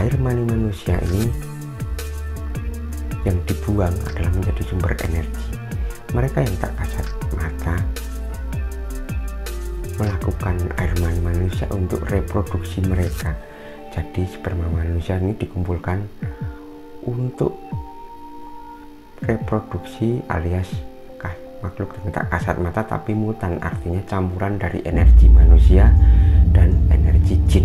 air mani manusia ini yang dibuang adalah menjadi sumber energi. Mereka yang tak kasat mata melakukan air mani manusia untuk reproduksi mereka. Jadi sperma manusia ini dikumpulkan untuk reproduksi alias makhluk yang tak kasat mata tapi mutan, artinya campuran dari energi manusia dan energi jin.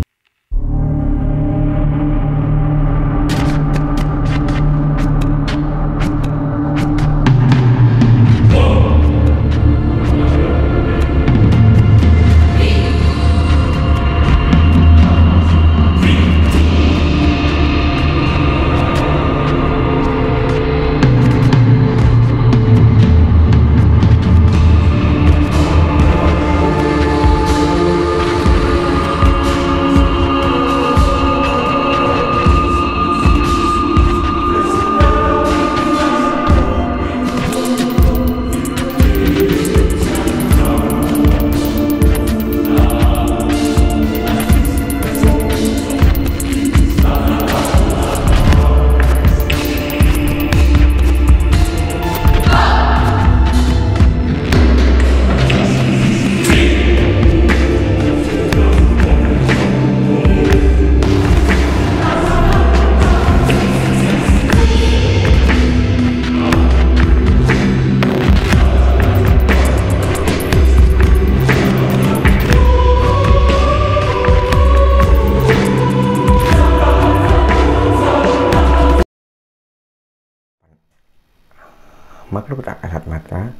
Makhluk tak kasat mata,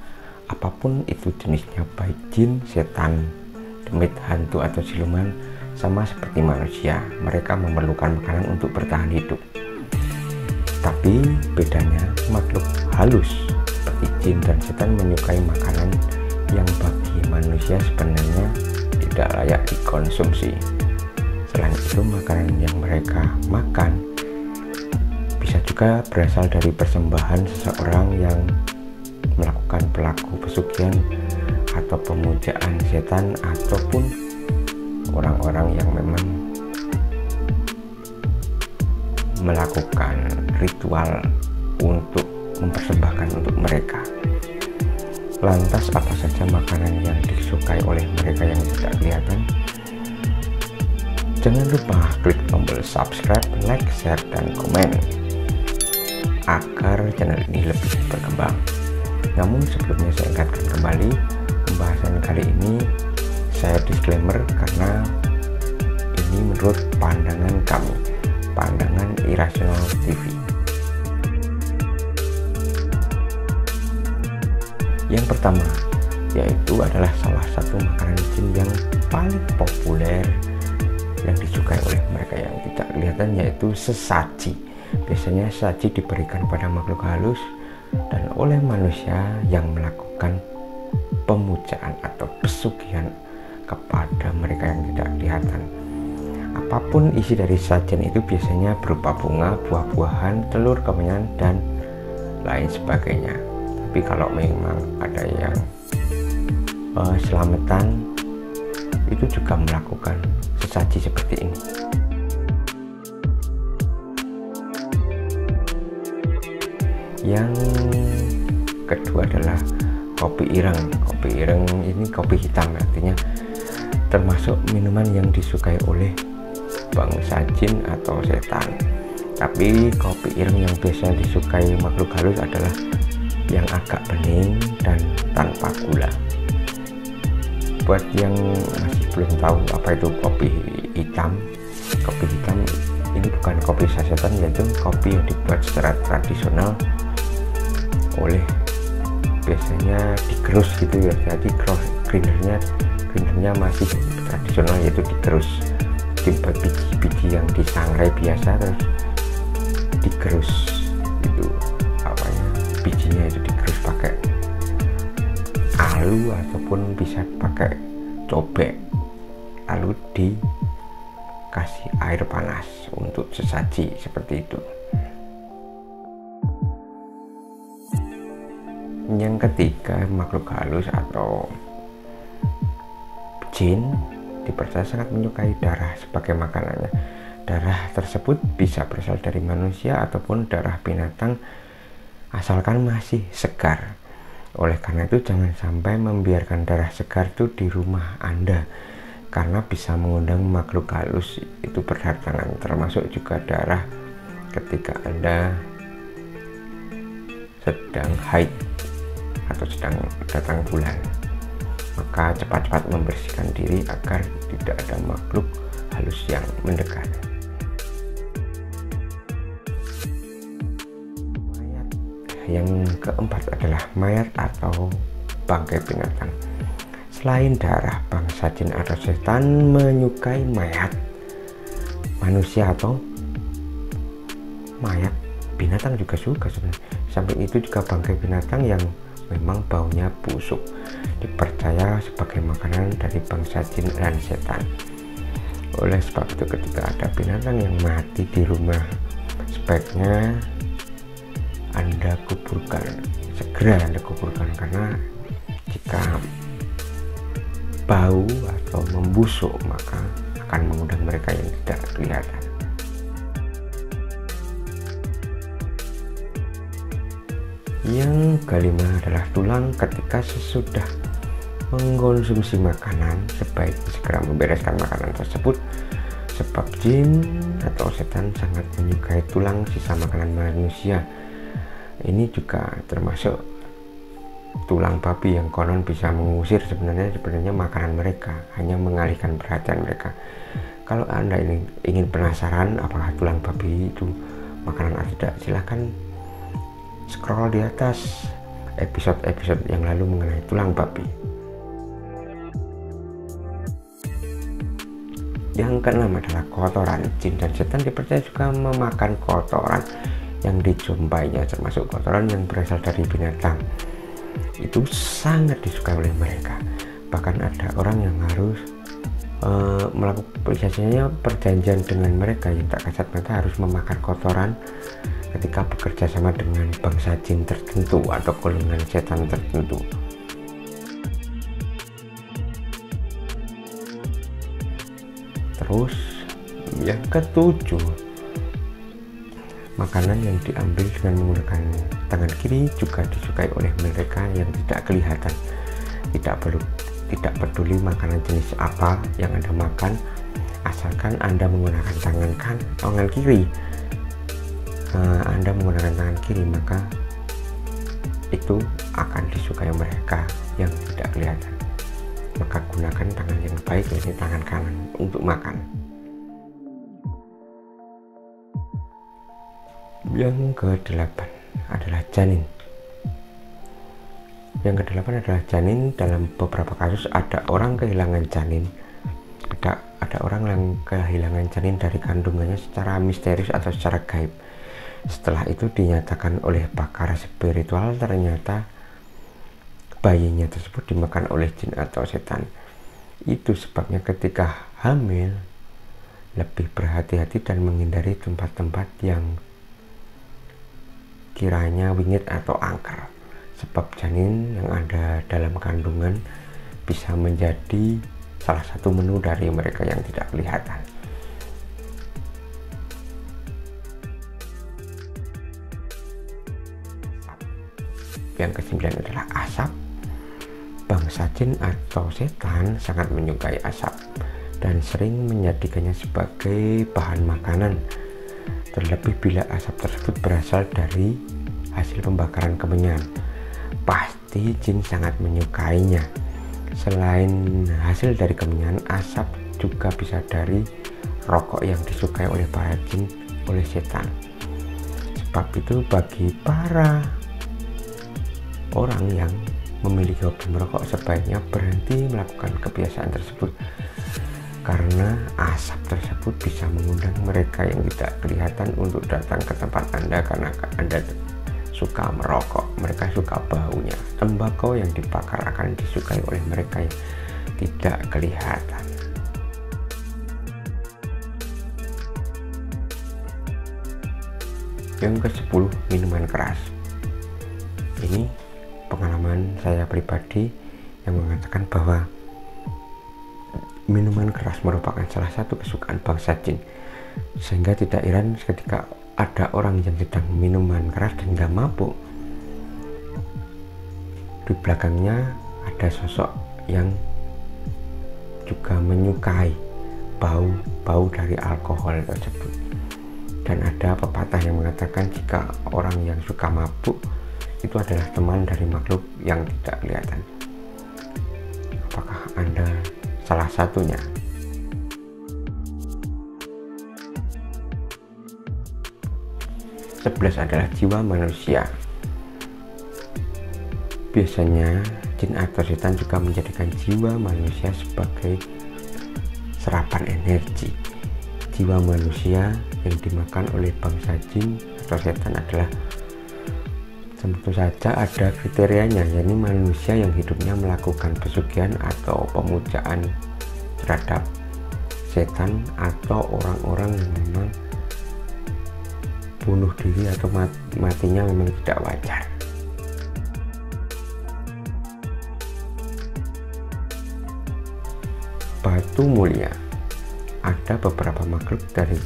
apapun itu jenisnya, baik jin, setan, demit, hantu, atau siluman, sama seperti manusia. Mereka memerlukan makanan untuk bertahan hidup. Tapi bedanya, makhluk halus seperti jin dan setan menyukai makanan yang bagi manusia sebenarnya tidak layak dikonsumsi. Selain itu, makanan yang mereka makan bisa juga berasal dari persembahan seseorang yang melakukan pelaku pesugihan atau pemujaan setan, ataupun orang-orang yang memang melakukan ritual untuk mempersembahkan untuk mereka. Lantas apa saja makanan yang disukai oleh mereka yang tidak kelihatan? Jangan lupa klik tombol subscribe, like, share, dan komen agar channel ini lebih berkembang. Namun sebelumnya saya ingatkan kembali, pembahasan kali ini saya disclaimer karena ini menurut pandangan kami, pandangan Irrational TV. Yang pertama yaitu adalah salah satu makanan jin yang paling populer yang disukai oleh mereka yang tidak kelihatan, yaitu sesaji. Biasanya sesaji diberikan pada makhluk halus dan oleh manusia yang melakukan pemujaan atau pesugihan kepada mereka yang tidak kelihatan. Apapun isi dari sajian itu biasanya berupa bunga, buah-buahan, telur, kemenyan, dan lain sebagainya. Tapi kalau memang ada yang selamatan, itu juga melakukan sesaji seperti ini. Yang kedua adalah kopi ireng. Kopi ireng ini kopi hitam, artinya termasuk minuman yang disukai oleh bangsa jin atau setan. Tapi kopi ireng yang biasa disukai makhluk halus adalah yang agak bening dan tanpa gula. Buat yang masih belum tahu apa itu kopi hitam ini bukan kopi sasetan, yaitu kopi yang dibuat secara tradisional oleh biasanya digerus gitu ya. Jadi grindernya masih tradisional, yaitu digerus, dibuat biji-biji yang disangrai biasa terus digerus itu bijinya itu digerus pakai alu ataupun bisa pakai cobek, lalu dikasih air panas untuk sesaji seperti itu. Yang ketiga, makhluk halus atau jin dipercaya sangat menyukai darah sebagai makanannya. Darah tersebut bisa berasal dari manusia ataupun darah binatang asalkan masih segar. Oleh karena itu jangan sampai membiarkan darah segar itu di rumah Anda, karena bisa mengundang makhluk halus itu berdatangan, termasuk juga darah ketika Anda sedang haid atau sedang datang bulan. Maka cepat-cepat membersihkan diri agar tidak ada makhluk halus yang mendekat. Mayat yang keempat adalah mayat atau bangkai binatang. Selain darah, bangsa jin atau setan menyukai mayat manusia atau mayat binatang juga suka sebenarnya. Samping itu juga bangkai binatang yang memang baunya busuk dipercaya sebagai makanan dari bangsa jin dan setan. Oleh sebab itu ketika ada binatang yang mati di rumah, sebaiknya Anda kuburkan, segera Anda kuburkan, karena jika bau atau membusuk maka akan mengundang mereka yang tidak kelihatan. Yang kelima adalah tulang. Ketika sesudah mengkonsumsi makanan, sebaiknya segera membereskan makanan tersebut, sebab jin atau setan sangat menyukai tulang sisa makanan manusia. Ini juga termasuk tulang babi yang konon bisa mengusir sebenarnya makanan mereka, hanya mengalihkan perhatian mereka. Kalau Anda ingin penasaran apakah tulang babi itu makanan atau tidak, silahkan scroll di atas episode-episode yang lalu mengenai tulang babi. Yang keenam adalah kotoran. Jin dan setan dipercaya juga memakan kotoran yang dijumpainya, termasuk kotoran yang berasal dari binatang. Itu sangat disukai oleh mereka. Bahkan ada orang yang harus melakukan perjanjian dengan mereka yang tak kasat mata harus memakan kotoran ketika bekerja sama dengan bangsa jin tertentu atau golongan setan tertentu. Terus yang ketujuh, makanan yang diambil dengan menggunakan tangan kiri juga disukai oleh mereka yang tidak kelihatan. Tidak peduli makanan jenis apa yang Anda makan, asalkan Anda menggunakan tangan kiri. Anda menggunakan tangan kiri, maka itu akan disukai mereka yang tidak kelihatan. Maka gunakan tangan yang baik, yaitu tangan kanan, untuk makan. Yang kedelapan adalah janin. Yang kedelapan adalah janin. Dalam beberapa kasus ada orang kehilangan janin. Ada orang yang kehilangan janin dari kandungannya secara misterius atau secara gaib. Setelah itu dinyatakan oleh pakar spiritual ternyata bayinya tersebut dimakan oleh jin atau setan. Itu sebabnya ketika hamil lebih berhati-hati dan menghindari tempat-tempat yang kiranya wingit atau angker, sebab janin yang ada dalam kandungan bisa menjadi salah satu menu dari mereka yang tidak kelihatan. Yang kesembilan adalah asap. Bangsa jin atau setan sangat menyukai asap dan sering menjadikannya sebagai bahan makanan, terlebih bila asap tersebut berasal dari hasil pembakaran kemenyan. Pasti jin sangat menyukainya. Selain hasil dari kemenyan, asap juga bisa dari rokok yang disukai oleh para jin oleh setan. Sebab itu bagi para orang yang memiliki hobi merokok sebaiknya berhenti melakukan kebiasaan tersebut, karena asap tersebut bisa mengundang mereka yang tidak kelihatan untuk datang ke tempat Anda karena Anda suka merokok. Mereka suka baunya. Tembakau yang dibakar akan disukai oleh mereka yang tidak kelihatan. Yang ke-10, minuman keras. Ini pengalaman saya pribadi yang mengatakan bahwa minuman keras merupakan salah satu kesukaan bangsa jin. Sehingga tidak heran ketika ada orang yang sedang minuman keras dan gak mabuk, di belakangnya ada sosok yang juga menyukai bau dari alkohol tersebut. Dan ada pepatah yang mengatakan jika orang yang suka mabuk itu adalah teman dari makhluk yang tidak kelihatan. Apakah Anda salah satunya? Sebelas adalah jiwa manusia. Biasanya jin atau setan juga menjadikan jiwa manusia sebagai serapan energi. Jiwa manusia yang dimakan oleh bangsa jin atau setan adalah tentu saja ada kriterianya, yakni manusia yang hidupnya melakukan pesugihan atau pemujaan terhadap setan, atau orang-orang yang memang bunuh diri atau matinya memang tidak wajar. Batu mulia. Ada beberapa makhluk dari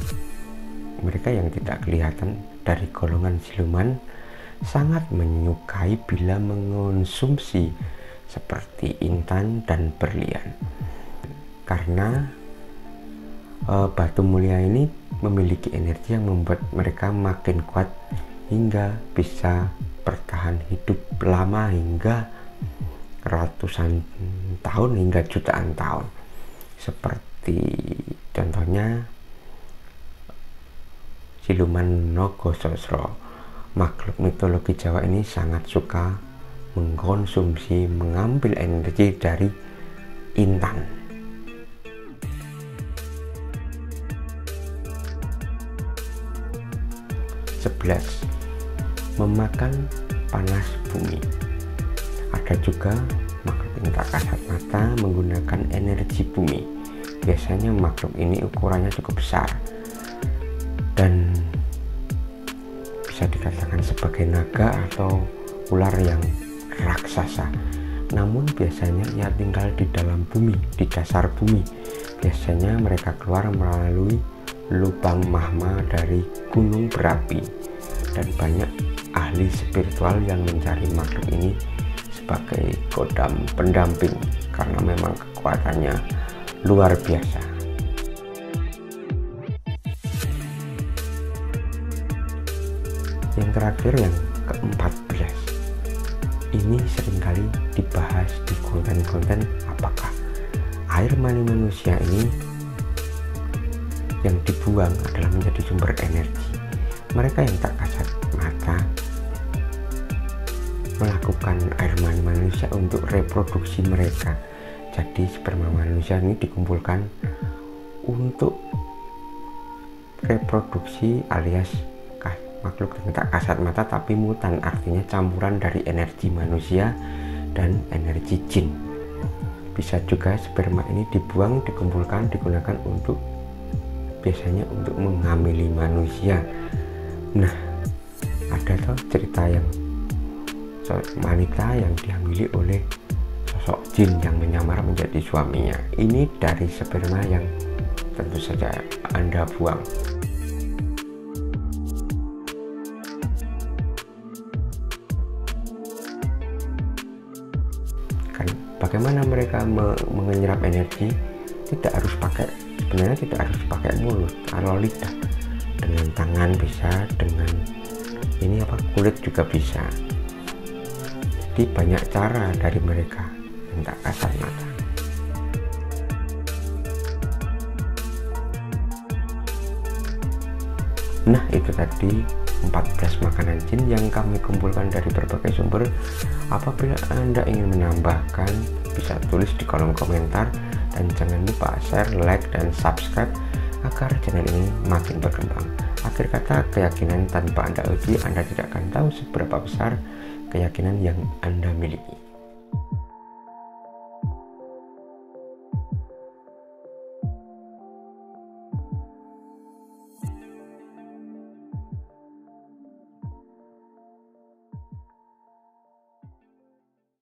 mereka yang tidak kelihatan dari golongan siluman sangat menyukai bila mengonsumsi seperti intan dan berlian, karena batu mulia ini memiliki energi yang membuat mereka makin kuat hingga bisa bertahan hidup lama hingga ratusan tahun hingga jutaan tahun. Seperti contohnya siluman Nogososro. Makhluk mitologi Jawa ini sangat suka mengkonsumsi, mengambil energi dari intan. Sebelas, memakan panas bumi. Ada juga makhluk yang tak kasat mata menggunakan energi bumi. Biasanya makhluk ini ukurannya cukup besar dan bisa dikatakan sebagai naga atau ular yang raksasa. Namun biasanya ia tinggal di dalam bumi, di dasar bumi. Biasanya mereka keluar melalui lubang magma dari gunung berapi, dan banyak ahli spiritual yang mencari makhluk ini sebagai kodam pendamping karena memang kekuatannya luar biasa. Yang terakhir, yang ke-14, ini seringkali dibahas di konten-konten apakah air mani manusia ini yang dibuang adalah menjadi sumber energi. Mereka yang tak kasat mata melakukan air mani manusia untuk reproduksi mereka. Jadi sperma manusia ini dikumpulkan untuk reproduksi, alias makhluk yang tak kasat mata tapi mutan, artinya campuran dari energi manusia dan energi jin. Bisa juga sperma ini dibuang, dikumpulkan, digunakan untuk biasanya untuk menghamili manusia. Nah, ada tuh cerita yang wanita yang dihamili oleh sosok jin yang menyamar menjadi suaminya. Ini dari sperma yang tentu saja Anda buang. Bagaimana mereka menyerap energi? Sebenarnya tidak harus pakai mulut, kalau lidah, dengan tangan bisa, dengan kulit juga bisa. Jadi banyak cara dari mereka yang tak kasat mata. Nah, itu tadi 14 makanan jin yang kami kumpulkan dari berbagai sumber. Apabila Anda ingin menambahkan, bisa tulis di kolom komentar, dan jangan lupa share, like, dan subscribe agar channel ini makin berkembang. Akhir kata, keyakinan tanpa Anda uji, Anda tidak akan tahu seberapa besar keyakinan yang Anda miliki.